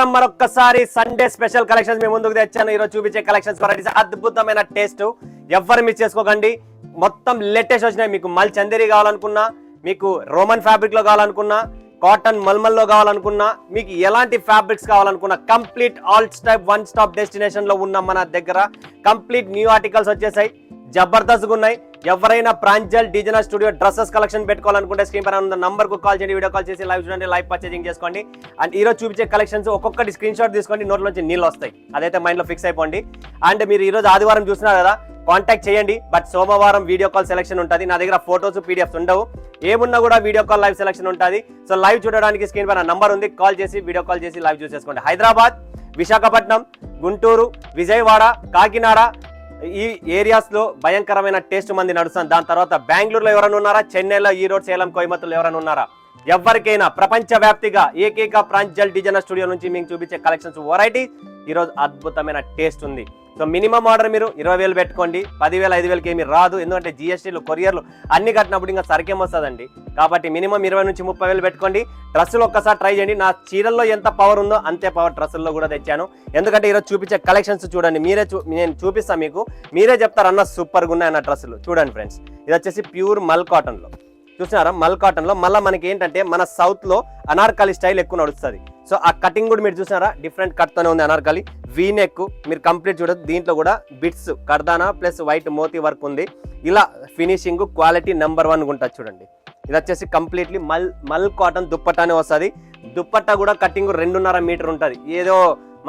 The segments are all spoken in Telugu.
స్వాగతం మరొక్కసారి సండే స్పెషల్ కలెక్షన్స్ మీ ముందుకు తెచ్చాను. ఈరోజు చూపించే కలెక్షన్స్ వెరైటీస్ అద్భుతమైన టేస్ట్, ఎవ్వరు మిస్ చేసుకోకండి. మొత్తం లేటెస్ట్ వచ్చినాయి. మీకు మల్ చందేరి కావాలనుకున్నా, మీకు రోమన్ ఫ్యాబ్రిక్ లో కావాలనుకున్నా, కాటన్ మల్మల్ లో కావాలనుకున్నా, మీకు ఎలాంటి ఫ్యాబ్రిక్స్ కావాలనుకున్నా complete all stop one stop destination లో ఉన్న మన దగ్గర కంప్లీట్ న్యూ ఆర్టికల్స్ వచ్చేసాయి. జబర్దస్త్ ఉన్నాయి. ఎవరైనా Pranjal designer studio dresses collection పెట్టుకోవాలనుకుంటే స్క్రీన్ పైన ఉన్న నంబర్ కు కాల్ చేయండి, వీడియో కాల్ చేసి లైవ్ చూడండి, లైవ్ పర్చేజింగ్ చేసుకోండి. అండ్ ఈరోజు చూపించే కలెక్షన్స్ ఒక్కొక్కటి స్క్రీన్ షాట్ తీసుకోండి, నోట్ల నుంచి నీళ్ళు వస్తాయి, అదైతే మైండ్ లో ఫిక్స్ అయిపోండి. అండ్ మీరు ఈరోజు ఆదివారం చూస్తున్నారు కదా, కాంటాక్ట్ చేయండి. బట్ సోమవారం వీడియో కాల్ సెలెక్షన్ ఉంటుంది. నా దగ్గర ఫోటోస్ పీడిఎఫ్స్ ఉండవు, ఏమున్నా కూడా వీడియో కాల్ లైవ్ సెలెక్షన్ ఉంటుంది. సో లైవ్ చూడడానికి స్క్రీన్ పైన నంబర్ ఉంది, కాల్ చేసి వీడియో కాల్ చేసి లైవ్ చూసేసుకోండి. హైదరాబాద్, విశాఖపట్నం, గుంటూరు, విజయవాడ, కాకినాడ ఈ ఏరియాస్ లో భయంకరమైన టేస్ట్ మంది నడుస్తుంది. దాని తర్వాత బెంగళూరులో ఎవరైనా ఉన్నారా, చెన్నైలో, ఈరోడ్, సేలం, కోయంబత్తూరులో ఎవరైనా ఉన్నారా, ఎవరికైనా ప్రపంచ వ్యాప్తిగా ఏకైక ప్రాంజల్ డిజైనర్ స్టూడియో నుంచి మీకు చూపించే కలెక్షన్స్ వెరైటీ ఈరోజు అద్భుతమైన టేస్ట్ ఉంది. సో మినిమం ఆర్డర్ మీరు 20,000 పెట్టుకోండి. 10,000 5,000కి ఏమి రాదు, ఎందుకంటే జిఎస్టీలు కొరియర్లు అన్ని కట్టినప్పుడు ఇంకా సరికేం వస్తుందండి. కాబట్టి మినిమం 20 నుంచి 30,000 పెట్టుకోండి. డ్రెస్సులు ఒక్కసారి ట్రై చేయండి. నా చీరల్లో ఎంత పవర్ ఉందో అంతే పవర్ డ్రెస్సుల్లో కూడా తెచ్చాను. ఎందుకంటే ఈరోజు చూపించే కలెక్షన్స్ చూడండి, నేను చూపిస్తాను మీకు, మీరే చెప్తారు అన్న సూపర్గా ఉన్నాయి అన్న డ్రెస్సులు. చూడండి ఫ్రెండ్స్, ఇది వచ్చేసి ప్యూర్ మల్ కాటన్లో చూసినారా. మల్ కాటన్లో మళ్ళీ మనకి ఏంటంటే మన సౌత్లో అనార్కలి స్టైల్ ఎక్కువ నడుస్తుంది. సో ఆ కటింగ్ కూడా మీరు చూసినారా, డిఫరెంట్ కట్తోనే ఉంది అనార్కలి. వీ నెక్ మీరు కంప్లీట్ చూడదు, దీంట్లో కూడా బిట్స్ కర్దానా ప్లస్ వైట్ మోతీ వర్క్ ఉంది. ఇలా ఫినిషింగ్ క్వాలిటీ నెంబర్ 1 ఉంటుంది చూడండి. ఇది వచ్చేసి కంప్లీట్లీ మల్ కాటన్ దుప్పట్టానే వస్తుంది. దుప్పట్టా కూడా కటింగ్ 2.5 మీటర్ ఉంటుంది. ఏదో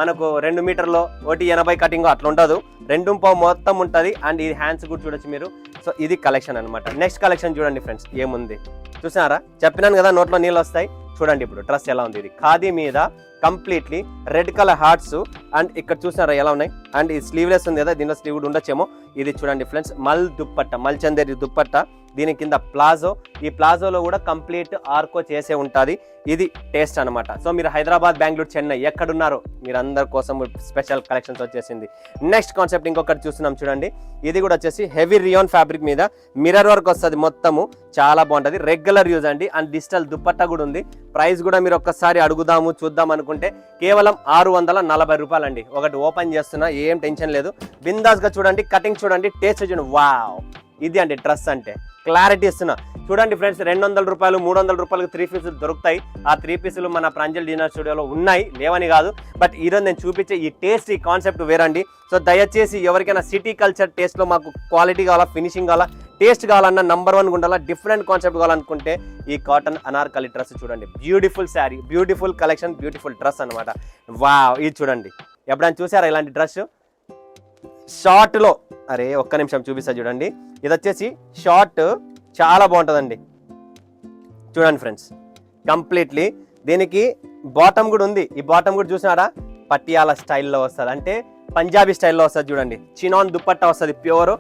మనకు 2 మీటర్లో 1.80 కటింగ్ అట్లా ఉండదు, 2.5 మొత్తం ఉంటుంది. అండ్ ఇది హ్యాండ్స్ కూడా చూడొచ్చు మీరు. సో ఇది కలెక్షన్ అనమాట. నెక్స్ట్ కలెక్షన్ చూడండి ఫ్రెండ్స్, ఏముంది చూసినారా, చెప్పినాను కదా నోట్లో నీళ్ళు వస్తాయి. చూడండి ఇప్పుడు డ్రెస్ ఎలా ఉంది. ఇది ఖాదీ మీద completely red colour hearts. And ఇక్కడ చూసినారా ఎలా ఉన్నాయి. అండ్ ఇది స్లీవ్లెస్ ఉంది కదా, దీనిలో స్లీవ్ కూడా ఉండొచ్చేమో. ఇది చూడండి ఫ్రెండ్స్, మల్ దుప్పట్ట, మల్ చందేరి దుప్పట్ట. దీని కింద ప్లాజో, ఈ ప్లాజోలో కూడా కంప్లీట్ ఆర్కో చేసే ఉంటుంది. ఇది టేస్ట్ అనమాట. సో మీరు హైదరాబాద్, బెంగళూరు, చెన్నై ఎక్కడున్నారో మీరు అందరి కోసం స్పెషల్ కలెక్షన్స్ వచ్చేసింది. నెక్స్ట్ కాన్సెప్ట్ ఇంకొకటి చూస్తున్నాం చూడండి. ఇది కూడా వచ్చేసి హెవీ రియాన్ ఫ్యాబ్రిక్ మీద మిర్రర్ వర్క్ వస్తుంది మొత్తము, చాలా బాగుంటుంది. రెగ్యులర్ యూజ్ అండి. అండ్ డిజిటల్ దుప్పట్టా కూడా ఉంది. ప్రైస్ కూడా మీరు ఒక్కసారి అడుగుదాము చూద్దాం అనుకుంటే కేవలం 640 రూపాయలు అండి. ఒకటి ఓపెన్ చేస్తున్నా, ఏం టెన్షన్ లేదు, బిందాస్గా చూడండి, కటింగ్ చూడండి, టేస్ట్ చూడండి. వావ్, ఇది అండి డ్రెస్ అంటే. క్లారిటీ ఇస్తున్నా చూడండి ఫ్రెండ్స్. 200 రూపాయలు 300 రూపాయలకు 3 పీసులు దొరుకుతాయి. ఆ 3 పీసులు మన ప్రాంజల్ డిజైనర్ స్టూడియోలో ఉన్నాయి, లేవని కాదు. బట్ ఈరోజు నేను చూపించే ఈ టేస్ట్, ఈ కాన్సెప్ట్ వేరండి. సో దయచేసి ఎవరికైనా సిటీ కల్చర్ టేస్ట్లో మాకు క్వాలిటీ కావాలా, ఫినిషింగ్ కావాలా, టేస్ట్ కావాలన్నా నెంబర్ 1 ఉండాలా, డిఫరెంట్ కాన్సెప్ట్ కావాలనుకుంటే ఈ కాటన్ అనార్కలి డ్రెస్ చూడండి. Beautiful sari, beautiful collection, beautiful dress అనమాట. వావ్, ఇది చూడండి. ఎప్పుడైనా చూసారా ఇలాంటి డ్రెస్ షార్ట్లో? అరే ఒక్క నిమిషం చూపిస్తా చూడండి. ఇది వచ్చేసి షార్ట్, చాలా బాగుంటుందండి. చూడండి ఫ్రెండ్స్, కంప్లీట్లీ దీనికి బాటమ్ కూడా ఉంది. ఈ బాటమ్ కూడా చూసినారా, పటియాలా స్టైల్లో వస్తుంది, అంటే పంజాబీ స్టైల్లో వస్తుంది చూడండి. చినాన్ దుప్పట్టా వస్తుంది ప్యూర్.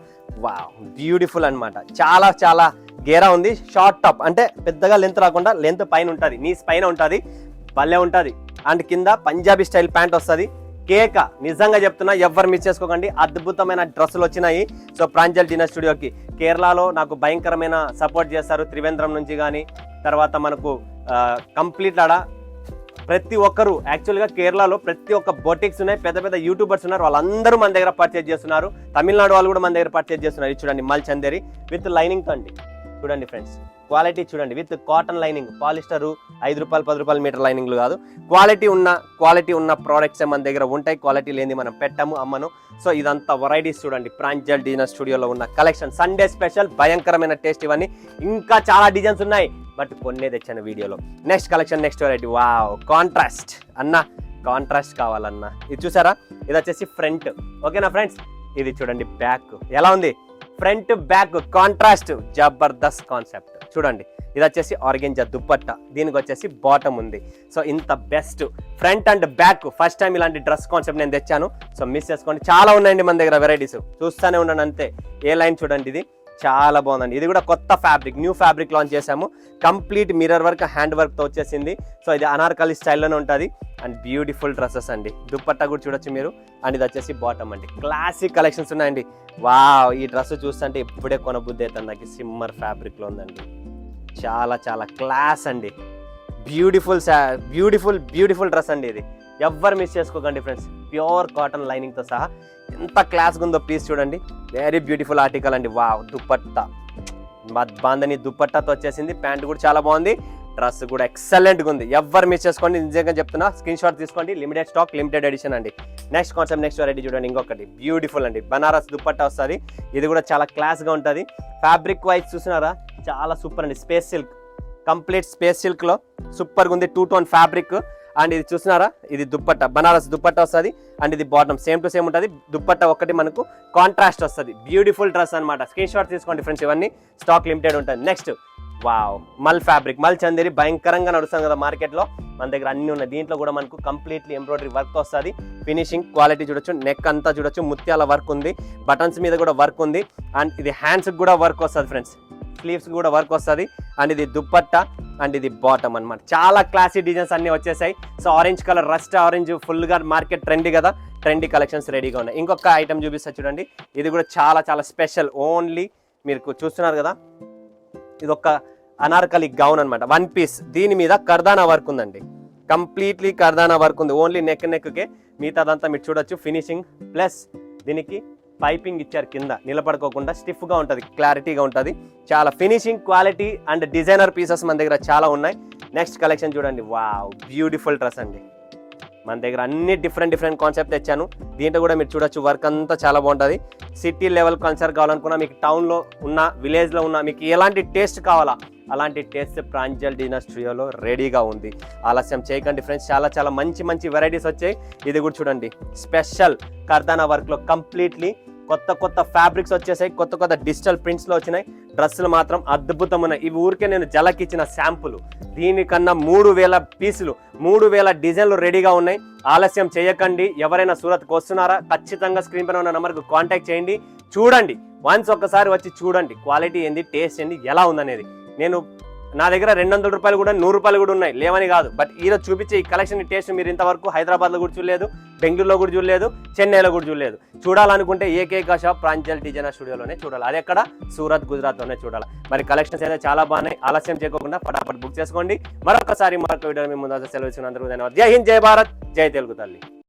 వావ్, బ్యూటిఫుల్ అనమాట. చాలా చాలా గేరా ఉంది. షార్ట్ టాప్ అంటే పెద్దగా లెంత్ రాకుండా లెంత్ పైన ఉంటుంది, నీస్ పైన ఉంటుంది, భలే ఉంటుంది. అండ్ కింద పంజాబీ స్టైల్ ప్యాంట్ వస్తుంది. కేక, నిజంగా చెప్తున్నా, ఎవ్వరు మిస్ చేసుకోకండి. అద్భుతమైన డ్రెస్సులు వచ్చినాయి. సో ప్రాంజల్ డిజైనర్ స్టూడియోకి కేరళలో నాకు భయంకరమైన సపోర్ట్ చేస్తారు. త్రివేంద్రం నుంచి కానీ, తర్వాత మనకు కంప్లీట్ ఆడ ప్రతి ఒక్కరు, యాక్చువల్గా కేరళలో ప్రతి ఒక్క బొటిక్స్ ఉన్నాయి, పెద్ద పెద్ద యూట్యూబర్స్ ఉన్నారు, వాళ్ళందరూ మన దగ్గర పర్చేజ్ చేస్తున్నారు. తమిళనాడు వాళ్ళు కూడా మన దగ్గర పర్చేజ్ చేస్తున్నారు. ఇది చూడండి, మల్ చందేరి విత్ లైనింగ్తో అండి. చూడండి ఫ్రెండ్స్, క్వాలిటీ చూడండి, విత్ కాటన్ లైనింగ్, పాలిస్టరు 5 రూపాయలు 10 రూపాయల మీటర్ లైనింగ్లు కాదు, క్వాలిటీ ఉన్న ప్రోడక్ట్స్ మన దగ్గర ఉంటాయి. క్వాలిటీ లేని మనం పెట్టము, అమ్మను. సో ఇదంతా వెరైటీస్ చూడండి, ప్రాంజల్ డిజైనర్ స్టూడియోలో ఉన్న కలెక్షన్. సండే స్పెషల్, భయంకరమైన టేస్ట్. ఇవన్నీ ఇంకా చాలా డిజైన్స్ ఉన్నాయి, బట్ కొన్నే తెచ్చాను వీడియోలో. Next collection, next variety. Wow, contrast అన్న, కాంట్రాస్ట్ కావాలన్నా ఇది చూసారా. ఇది వచ్చేసి ఫ్రంట్, ఓకేనా ఫ్రెండ్స్. ఇది చూడండి బ్యాక్ ఎలా ఉంది, front back contrast, Jabardasth concept చూడండి. ఇది వచ్చేసి ఆర్గెంజా దుప్పట్ట, దీనికి వచ్చేసి బాటమ్ ఉంది. సో ఇంత best front and back, first time ఇలాంటి డ్రెస్ కాన్సెప్ట్ నేను తెచ్చాను. సో మిస్ చేసుకోండి, చాలా ఉన్నాయండి మన దగ్గర వెరైటీస్, చూస్తూనే ఉన్నాను అంతే. ఏ లైన్ చూడండి, ఇది చాలా బాగుందండి. ఇది కూడా కొత్త ఫ్యాబ్రిక్, న్యూ ఫ్యాబ్రిక్ లాంచ్ చేసాము. కంప్లీట్ మిర్రర్ వర్క్, హ్యాండ్ వర్క్తో వచ్చేసింది. సో ఇది అనార్కలి స్టైల్లోనే ఉంటుంది. అండ్ బ్యూటిఫుల్ డ్రెస్సెస్ అండి. దుప్పట్టా కూడా చూడొచ్చు మీరు. అండ్ ఇది వచ్చేసి బాటమ్ అండి. క్లాసిక్ కలెక్షన్స్ ఉన్నాయండి. వావ్, ఈ డ్రెస్ చూస్తుంటే ఇప్పుడే కొనబుద్ధి అవుతుంది నాకు. సిమ్మర్ ఫ్యాబ్రిక్లో ఉందండి, చాలా చాలా క్లాస్ అండి. బ్యూటిఫుల్ బ్యూటిఫుల్ డ్రెస్ అండి. ఇది ఎవ్వరు మిస్ చేసుకోకండి ఫ్రెండ్స్. ప్యూర్ కాటన్ లైనింగ్తో సహా ఎంత క్లాస్గా ఉందో పీస్ చూడండి. వెరీ బ్యూటిఫుల్ ఆర్టికల్ అండి. వావ్, దుపట్టా బాందని దుపట్టాతో వచ్చేసింది. ప్యాంట్ కూడా చాలా బాగుంది. డ్రెస్ కూడా ఎక్సలెంట్గా ఉంది. ఎవ్వరు మిస్ చేసుకోండి, నిజంగా చెప్తున్నా. స్క్రీన్ షాట్ తీసుకోండి. లిమిటెడ్ స్టాక్, లిమిటెడ్ ఎడిషన్ అండి. నెక్స్ట్ కాన్సెప్ట్, నెక్స్ట్ వెరైటీ చూడండి. ఇంకొకటి బ్యూటిఫుల్ అండి, బనారస్ దుపట్టా వస్తుంది. ఇది కూడా చాలా క్లాస్గా ఉంటుంది. ఫ్యాబ్రిక్ వైజ్ చూసినారా, చాలా సూపర్ అండి. స్పేస్ సిల్క్, కంప్లీట్ స్పేస్ సిల్క్లో సూపర్గా ఉంది. 2 టోన్ ఫ్యాబ్రిక్. అండ్ ఇది చూసినారా, ఇది దుపట్టా, బనారస్ దుపట్టా వస్తుంది. అండ్ ఇది బాటమ్ సేమ్ టు సేమ్ ఉంటుంది. దుపట్టా ఒకటి మనకు కాంట్రాస్ట్ వస్తుంది. బ్యూటిఫుల్ డ్రెస్ అనమాట. స్క్రీన్ షాట్ తీసుకోండి ఫ్రెండ్స్. ఇవన్నీ స్టాక్ లిమిటెడ్ ఉంటుంది. నెక్స్ట్ వావ్, మల్ ఫ్యాబ్రిక్, మల్ చందేరి భయంకరంగా నడుస్తుంది కదా మార్కెట్లో. మన దగ్గర అన్ని ఉన్నాయి. దీంట్లో కూడా మనకు కంప్లీట్లీ ఎంబ్రాయిడరీ వర్క్ వస్తుంది. ఫినిషింగ్ క్వాలిటీ చూడొచ్చు. నెక్ అంతా చూడొచ్చు, ముత్యాల వర్క్ ఉంది. బటన్స్ మీద కూడా వర్క్ ఉంది. అండ్ ఇది హ్యాండ్స్కి కూడా వర్క్ వస్తుంది ఫ్రెండ్స్. స్లీవ్స్ కూడా వర్క్ వస్తుంది. అండ్ ఇది దుపట్టా, అండ్ ఇది బాటమ్ అనమాట. చాలా క్లాసీ డిజైన్స్ అన్ని వచ్చేసాయి. So orange colour, rust orange ఫుల్గా మార్కెట్ ట్రెండీ కదా. ట్రెండీ కలెక్షన్స్ రెడీగా ఉన్నాయి. ఇంకొక ఐటమ్ చూపిస్తా చూడండి. ఇది కూడా చాలా చాలా స్పెషల్. ఓన్లీ మీరు చూస్తున్నారు కదా, ఇది ఒక అనార్కలి గౌన్ అనమాట. 1 పీస్. దీని మీద కర్దానా వర్క్ ఉందండి. కంప్లీట్లీ కర్దానా వర్క్ ఉంది. ఓన్లీ నెక్కే, మిగతాదంతా మీరు చూడొచ్చు. ఫినిషింగ్ ప్లస్ దీనికి పైపింగ్ ఇచ్చారు కింద, నిలబడుకోకుండా స్టిఫ్గా ఉంటుంది, క్లారిటీగా ఉంటుంది. చాలా finishing quality and designer pieces మన దగ్గర చాలా ఉన్నాయి. నెక్స్ట్ కలెక్షన్ చూడండి. వావ్, బ్యూటిఫుల్ డ్రెస్ అండి. మన దగ్గర అన్ని డిఫరెంట్ కాన్సెప్ట్ తెచ్చాను. దీంట్లో కూడా మీరు చూడొచ్చు, వర్క్ అంతా చాలా బాగుంటుంది. సిటీ లెవెల్ కల్చర్ కావాలనుకున్నా, మీకు టౌన్లో ఉన్న, విలేజ్లో ఉన్న, మీకు ఎలాంటి టేస్ట్ కావాలా అలాంటి టేస్ట్ ప్రాంజల్ డిన్నర్ స్టూడియోలో రెడీగా ఉంది. ఆలస్యం చేయకండి ఫ్రెండ్స్. చాలా చాలా మంచి వెరైటీస్ వచ్చాయి. ఇది కూడా చూడండి, స్పెషల్ కర్దానా వర్క్లో కంప్లీట్లీ కొత్త ఫ్యాబ్రిక్స్ వచ్చేసాయి. కొత్త డిజిటల్ ప్రింట్స్లో వచ్చినాయి. డ్రెస్సులు మాత్రం అద్భుతం ఉన్నాయి. ఇవి ఊరికే నేను జలకిచ్చిన శాంపుల్. దీనికన్నా 3000 పీసులు, 3000 డిజైన్లు రెడీగా ఉన్నాయి. ఆలస్యం చేయకండి. ఎవరైనా సూరత్కి వస్తున్నారా, ఖచ్చితంగా స్క్రీన్ పైన ఉన్న నెంబర్కి కాంటాక్ట్ చేయండి. చూడండి, వన్స్ ఒక్కసారి వచ్చి చూడండి క్వాలిటీ ఏంది, టేస్ట్ ఏంది, ఎలా ఉందనేది. నా దగ్గర 200 రూపాయలు కూడా, 100 రూపాయలు కూడా ఉన్నాయి, లేవని కాదు. బట్ ఈరోజు చూపించే ఈ కలెక్షన్ టేస్ట్ మీరు ఇంతవరకు హైదరాబాద్లో కూడా చూడలేదు, బెంగళూరులో కూడా చూడలేదు, చెన్నైలో కూడా చూడలేదు. చూడాలనుకుంటే ఏకైక షాప్ ప్రాంజల్ డిజైనర్ స్టూడియోలోనే చూడాలి. అది ఎక్కడ, సూరత్, గుజరాత్లోనే చూడాలి. మరి కలెక్షన్స్ అయితే చాలా బాగున్నాయి. ఆలస్యం చేయకుండా ఫటాఫట్ బుక్ చేసుకోండి. మరొక వీడియో మీ ముందు సెలవు ఇచ్చినందుకు ధన్యవాదాలు. జై హింద్, జై భారత్, జై తెలుగు తల్లి.